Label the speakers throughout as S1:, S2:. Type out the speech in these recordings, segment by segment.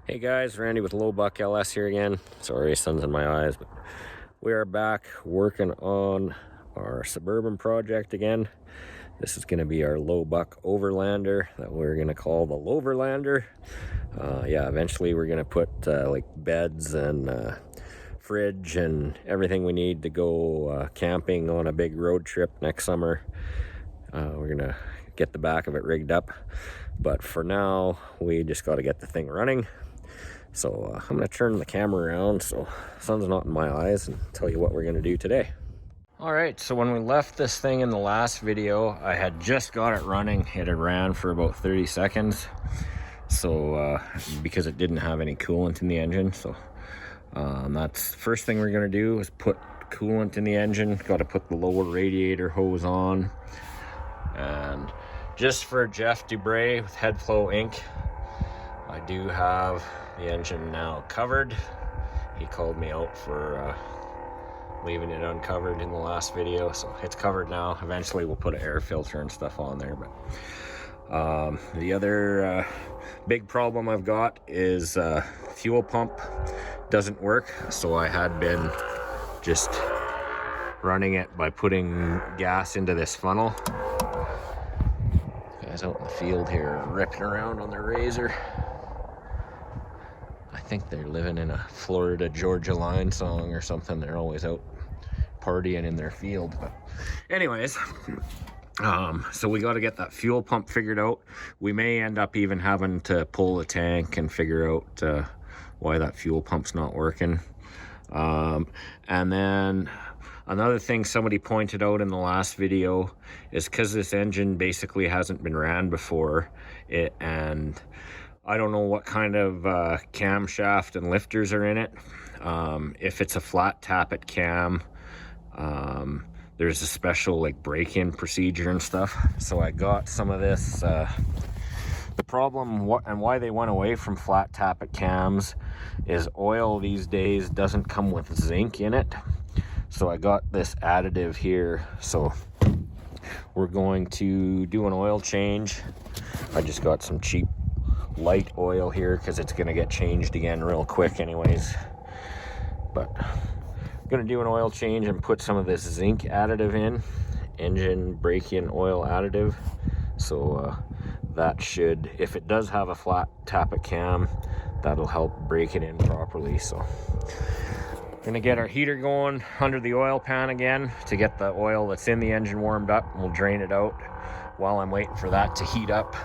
S1: Hey guys, Randy with Lowbuck LS here again. Sorry, sun's in my eyes, but we are back working on our Suburban project again. This is going to be our Lowbuck Overlander that we're going to call the LOWverlander. Yeah, eventually we're going to put like beds and fridge and everything we need to go camping on a big road trip next summer. We're going to get the back of it rigged up, but for now we just got to get the thing running. So I'm going to turn the camera around so the sun's not in my eyes and tell you what we're going to do today. Alright, so when we left this thing in the last video, I had just got it running. It had ran for about 30 seconds. So because it didn't have any coolant in the engine. So that's the first thing we're going to do is put coolant in the engine. Got to put the lower radiator hose on. And just for Jeff Dubray with Headflow Inc., I do have the engine now covered. He called me out for leaving it uncovered in the last video, so it's covered now. Eventually we'll put an air filter and stuff on there, but the other big problem I've got is fuel pump doesn't work. So I had been just running it by putting gas into this funnel. Guys out in the field here ripping around on their Razor. I think they're living in a Florida Georgia Line song or something. They're always out partying in their field. But anyways, so we got to get that fuel pump figured out. We may end up even having to pull the tank and figure out why that fuel pump's not working. And then another thing somebody pointed out in the last video is because this engine basically hasn't been ran before, and I don't know what kind of camshaft and lifters are in it. If it's a flat tappet cam, there's a special like break-in procedure and stuff. So I got some of this. The problem and why they went away from flat tappet cams is oil these days doesn't come with zinc in it. So I got this additive here. So we're going to do an oil change. I just got some cheap light oil here because it's going to get changed again real quick anyways. But I'm going to do an oil change and put some of this zinc additive in, engine break-in oil additive. So that should, if it does have a flat tappet cam, that'll help break it in properly. So we're going to get our heater going under the oil pan again to get the oil that's in the engine warmed up. We'll drain it out. While I'm waiting for that to heat up,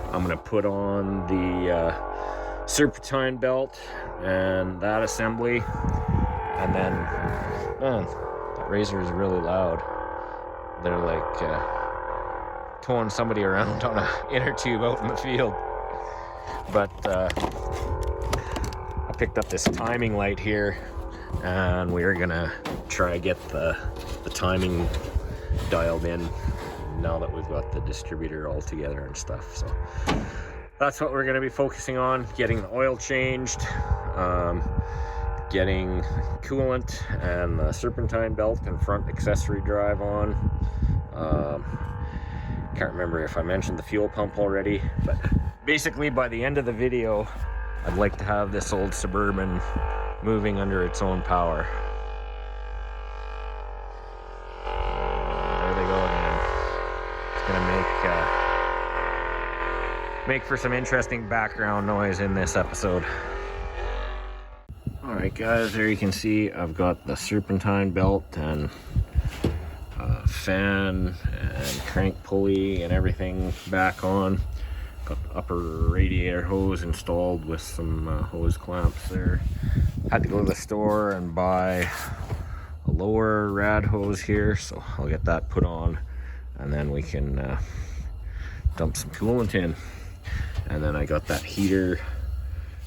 S1: I'm going to put on the serpentine belt and that assembly. And then, man, that Razor is really loud. They're like towing somebody around on an inner tube out in the field. But I picked up this timing light here, and we're going to try to get the timing dialed in now that we've got the distributor all together and stuff. So that's what we're going to be focusing on, getting the oil changed, getting coolant and the serpentine belt and front accessory drive on. Can't remember if I mentioned the fuel pump already, but basically by the end of the video I'd like to have this old Suburban moving under its own power. Make for some interesting background noise in this episode. Alright guys, there you can see I've got the serpentine belt and fan and crank pulley and everything back on. Got the upper radiator hose installed with some hose clamps there. Had to go to the store and buy a lower rad hose here, so I'll get that put on and then we can dump some coolant in. And then I got that heater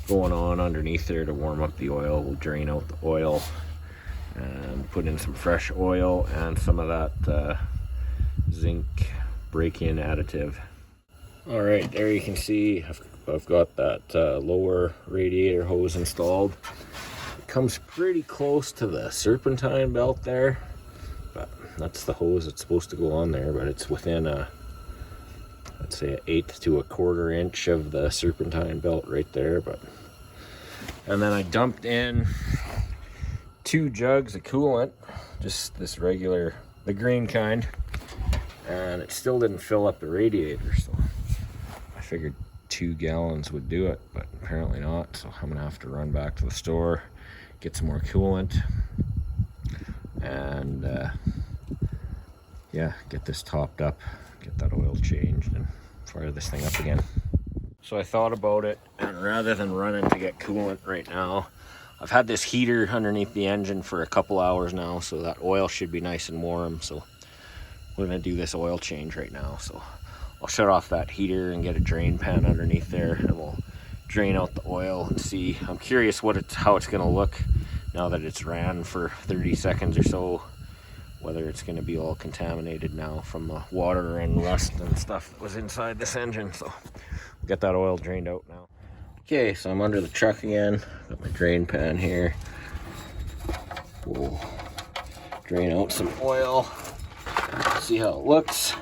S1: going on underneath there to warm up the oil. We'll drain out the oil and put in some fresh oil and some of that zinc break-in additive. All right, there you can see I've got that lower radiator hose installed. It comes pretty close to the serpentine belt there, but that's the hose that's supposed to go on there, but it's within a let's say an 1/8 to a 1/4 inch of the serpentine belt right there. But and then I dumped in 2 jugs of coolant, just this regular, the green kind, and it still didn't fill up the radiator, so I figured 2 gallons would do it, but apparently not. So I'm gonna have to run back to the store, get some more coolant, and yeah, get this topped up, get that oil changed, and fire this thing up again. So I thought about it, and rather than running to get coolant right now, I've had this heater underneath the engine for a couple hours now, so that oil should be nice and warm. So we're gonna do this oil change right now. So I'll shut off that heater and get a drain pan underneath there, and we'll drain out the oil and see. I'm curious how it's gonna look now that it's ran for 30 seconds or so, whether it's gonna be all contaminated now from the water and rust and stuff that was inside this engine. So we'll get that oil drained out now. Okay, so I'm under the truck again. Got my drain pan here. We'll drain out some oil, see how it looks.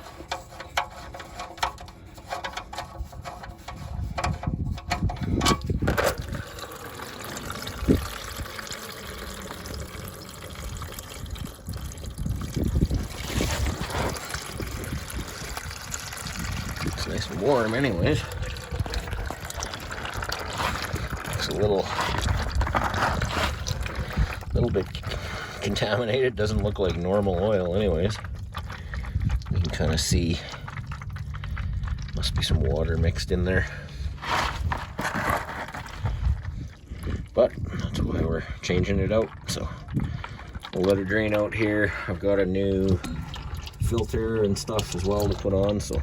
S1: It's nice and warm anyways. It's a little bit contaminated. Doesn't look like normal oil anyways. You can kind of see must be some water mixed in there, but that's why we're changing it out. So we'll let it drain out here. I've got a new filter and stuff as well to put on, so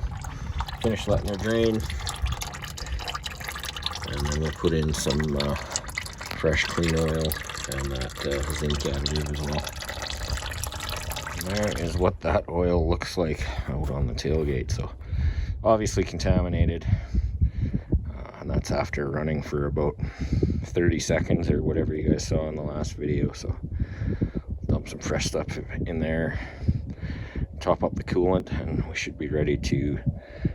S1: finish letting it drain, and then we'll put in some fresh clean oil and that zinc additive as well. And there is what that oil looks like out on the tailgate. So obviously contaminated, and that's after running for about 30 seconds or whatever you guys saw in the last video. So dump some fresh stuff in there, top up the coolant, and we should be ready to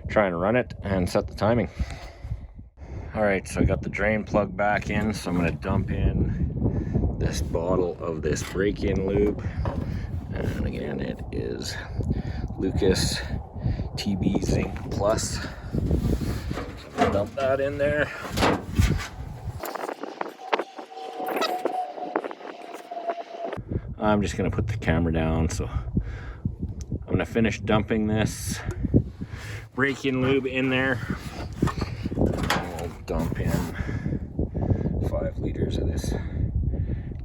S1: try and run it and set the timing. All right, so I got the drain plug back in, so I'm gonna dump in this bottle of this break-in lube, and again it is Lucas TB Zinc Plus. So dump that in there. I'm just gonna put the camera down, so I'm gonna finish dumping this break-in lube in there. I'll dump in 5 liters of this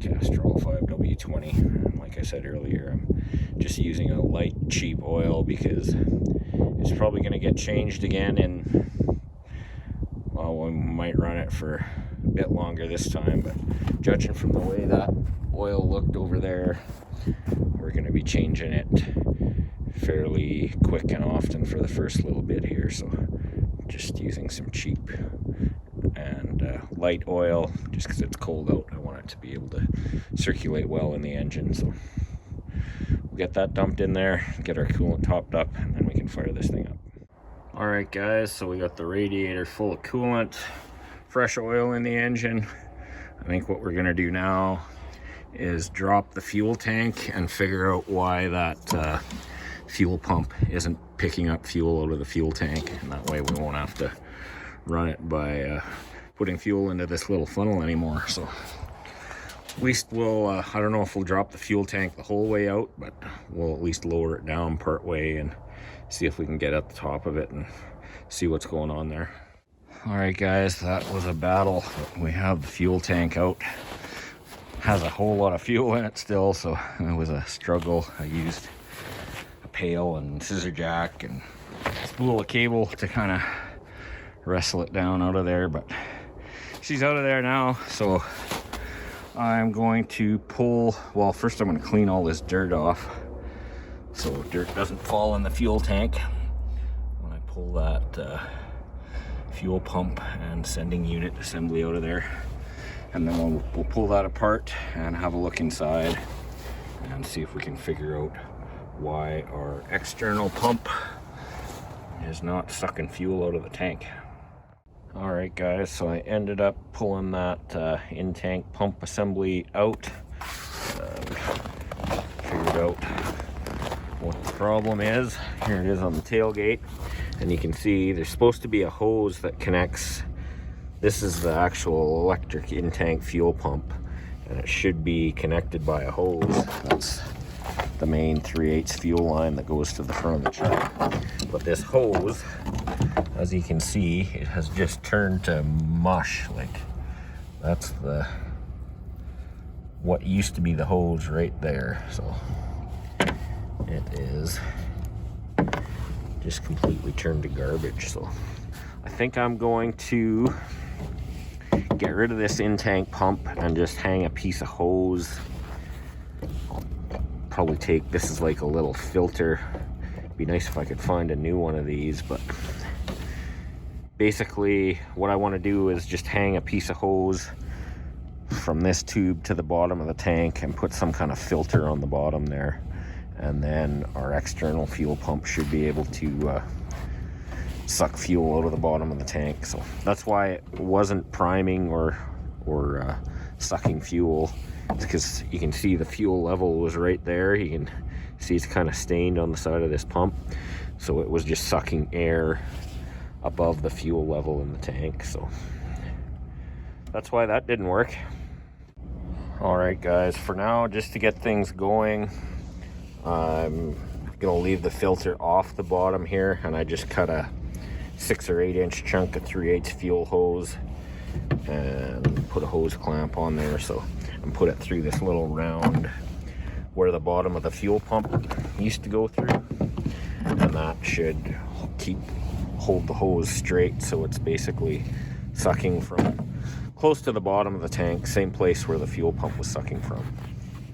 S1: Castrol 5W20, and like I said earlier, I'm just using a light cheap oil because it's probably going to get changed again in, well, we might run it for a bit longer this time, but judging from the way that oil looked over there, we're going to be changing it fairly quick and often for the first little bit here. So just using some cheap and light oil, just because it's cold out. I want it to be able to circulate well in the engine. So we'll get that dumped in there, get our coolant topped up, and then we can fire this thing up. All right guys, so we got the radiator full of coolant, fresh oil in the engine. I think what we're gonna do now is drop the fuel tank and figure out why that fuel pump isn't picking up fuel out of the fuel tank, and that way we won't have to run it by putting fuel into this little funnel anymore. So at least we'll I don't know if we'll drop the fuel tank the whole way out, but we'll at least lower it down part way and see if we can get at the top of it and see what's going on there. All right guys, that was a battle. We have the fuel tank out, has a whole lot of fuel in it still, so it was a struggle. I used a pail and scissor jack and spool of cable to kind of wrestle it down out of there, but she's out of there now. So I'm going to pull, well, first I'm going to clean all this dirt off so dirt doesn't fall in the fuel tank when I pull that fuel pump and sending unit assembly out of there. And then we'll pull that apart and have a look inside and see if we can figure out why our external pump is not sucking fuel out of the tank. All right, guys, so I ended up pulling that in-tank pump assembly out. Figured out what the problem is. Here it is on the tailgate, and you can see there's supposed to be a hose that connects. This is the actual electric in-tank fuel pump, and it should be connected by a hose. That's the main 3/8 fuel line that goes to the front of the truck. But this hose, as you can see, it has just turned to mush. Like, that's the what used to be the hose right there. So it is just completely turned to garbage. So I think I'm going to get rid of this in-tank pump and just hang a piece of hose. I'll probably take, this is like a little filter. It'd be nice if I could find a new one of these, but basically what I want to do is just hang a piece of hose from this tube to the bottom of the tank and put some kind of filter on the bottom there, and then our external fuel pump should be able to suck fuel out of the bottom of the tank. So that's why it wasn't priming or sucking fuel. It's because you can see the fuel level was right there. You can see it's kind of stained on the side of this pump, so it was just sucking air above the fuel level in the tank. So that's why that didn't work. All right, guys, for now, just to get things going, I'm gonna leave the filter off the bottom here, and I just cut a 6 or 8 inch chunk of 3/8 fuel hose and put a hose clamp on there, so and put it through this little round where the bottom of the fuel pump used to go through, and that should hold the hose straight, so it's basically sucking from close to the bottom of the tank, same place where the fuel pump was sucking from.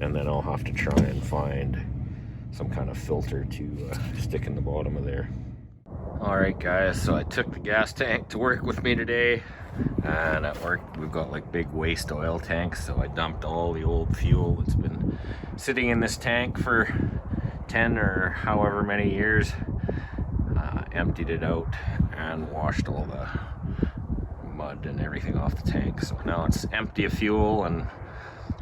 S1: And then I'll have to try and find some kind of filter to stick in the bottom of there. All right, guys, so I took the gas tank to work with me today, and at work we've got like big waste oil tanks, so I dumped all the old fuel that's been sitting in this tank for 10 or however many years, emptied it out and washed all the mud and everything off the tank. So now it's empty of fuel and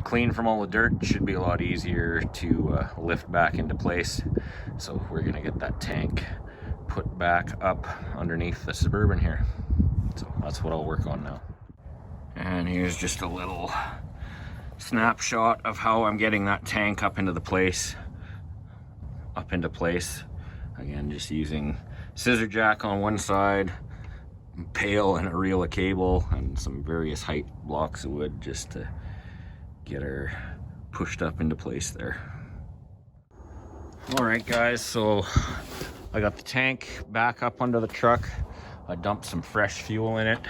S1: clean from all the dirt. Should be a lot easier to lift back into place. So we're gonna get that tank put back up underneath the Suburban here. So that's what I'll work on now. And here's just a little snapshot of how I'm getting that tank up into place. Again, just using scissor jack on one side, pail and a reel of cable, and some various height blocks of wood just to get her pushed up into place there. All right, guys, so I got the tank back up under the truck. I dumped some fresh fuel in it,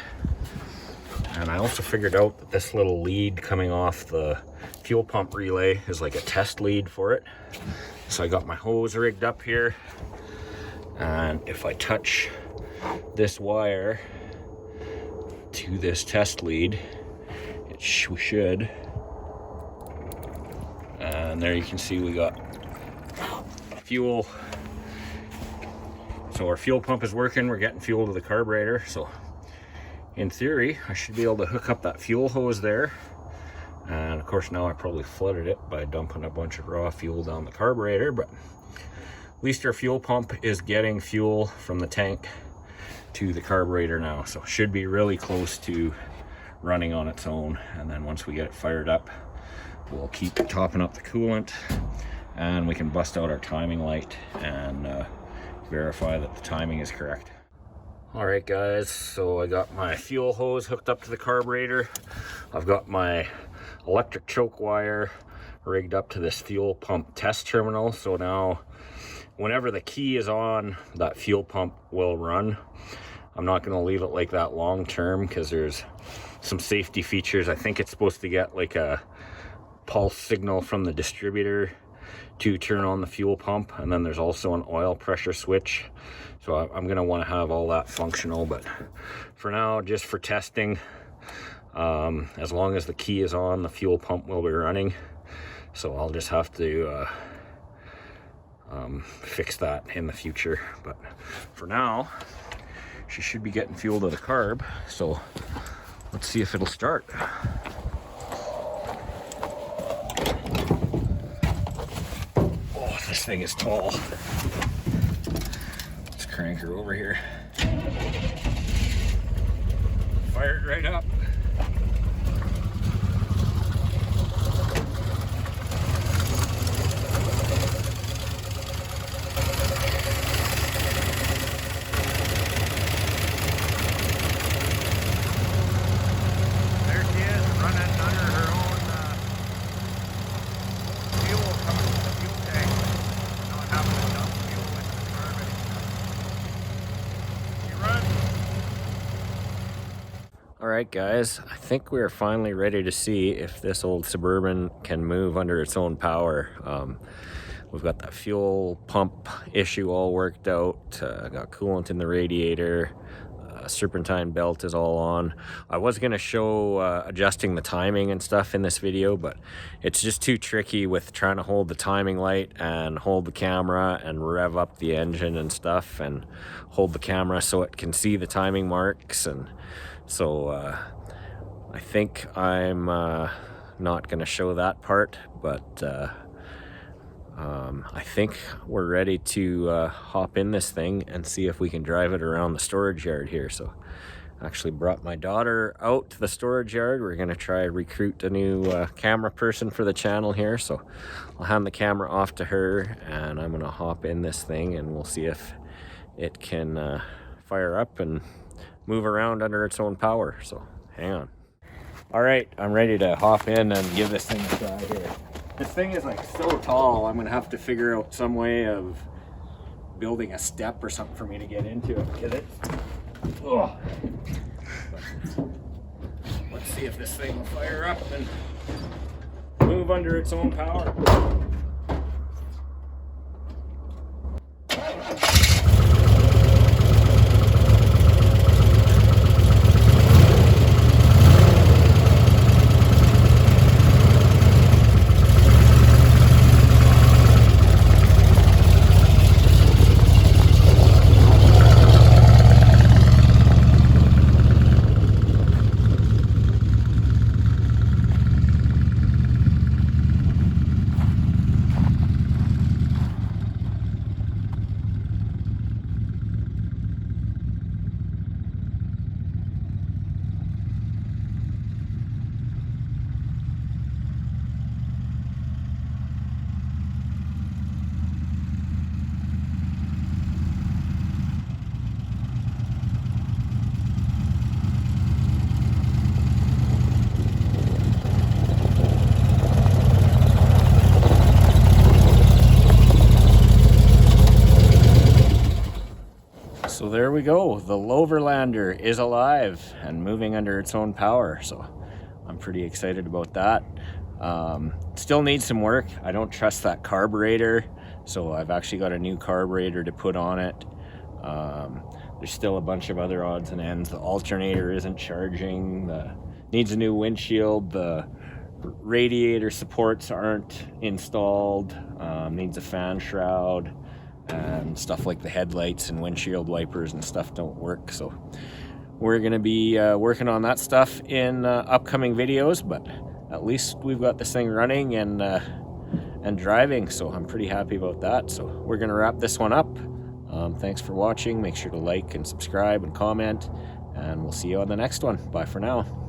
S1: and I also figured out that this little lead coming off the fuel pump relay is like a test lead for it. So I got my hose rigged up here, and if I touch this wire to this test lead, we should, and there you can see we got fuel. So our fuel pump is working, we're getting fuel to the carburetor. So in theory, I should be able to hook up that fuel hose there. And of course now I probably flooded it by dumping a bunch of raw fuel down the carburetor, but at least our fuel pump is getting fuel from the tank to the carburetor now. So it should be really close to running on its own. And then once we get it fired up, we'll keep topping up the coolant, and we can bust out our timing light and verify that the timing is correct. All right, guys, so I got my fuel hose hooked up to the carburetor. I've got my electric choke wire rigged up to this fuel pump test terminal. So now whenever the key is on, that fuel pump will run. I'm not going to leave it like that long term because there's some safety features. I think it's supposed to get like a pulse signal from the distributor to turn on the fuel pump, and then there's also an oil pressure switch. So I'm going to want to have all that functional, but for now, just for testing, as long as the key is on, the fuel pump will be running. So I'll just have to fix that in the future. But for now, she should be getting fuel to the carb. So let's see if it'll start. Oh, this thing is tall. Let's crank her over here. Fired right up. Alright guys, I think we're finally ready to see if this old Suburban can move under its own power. We've got that fuel pump issue all worked out, got coolant in the radiator, serpentine belt is all on. I was going to show adjusting the timing and stuff in this video, but it's just too tricky with trying to hold the timing light and hold the camera and rev up the engine and stuff and hold the camera so it can see the timing marks. And so I think I'm not going to show that part, but I think we're ready to hop in this thing and see if we can drive it around the storage yard here. So I actually brought my daughter out to the storage yard. We're going to try recruit a new camera person for the channel here. So I'll hand the camera off to her and I'm going to hop in this thing and we'll see if it can fire up and move around under its own power. So hang on. All right, I'm ready to hop in and give this thing a try here. This thing is like so tall, I'm gonna have to figure out some way of building a step or something for me to get into it, because it's, oh. Let's see if this thing will fire up and move under its own power. So there we go, the LOWverlander is alive and moving under its own power. So I'm pretty excited about that. Still needs some work. I don't trust that carburetor, so I've actually got a new carburetor to put on it. There's still a bunch of other odds and ends. The alternator isn't charging, needs a new windshield, the radiator supports aren't installed, needs a fan shroud, and stuff like the headlights and windshield wipers and stuff don't work. So we're going to be working on that stuff in upcoming videos, but at least we've got this thing running and driving, so I'm pretty happy about that. So we're going to wrap this one up. Thanks for watching. Make sure to like and subscribe and comment, and we'll see you on the next one. Bye for now.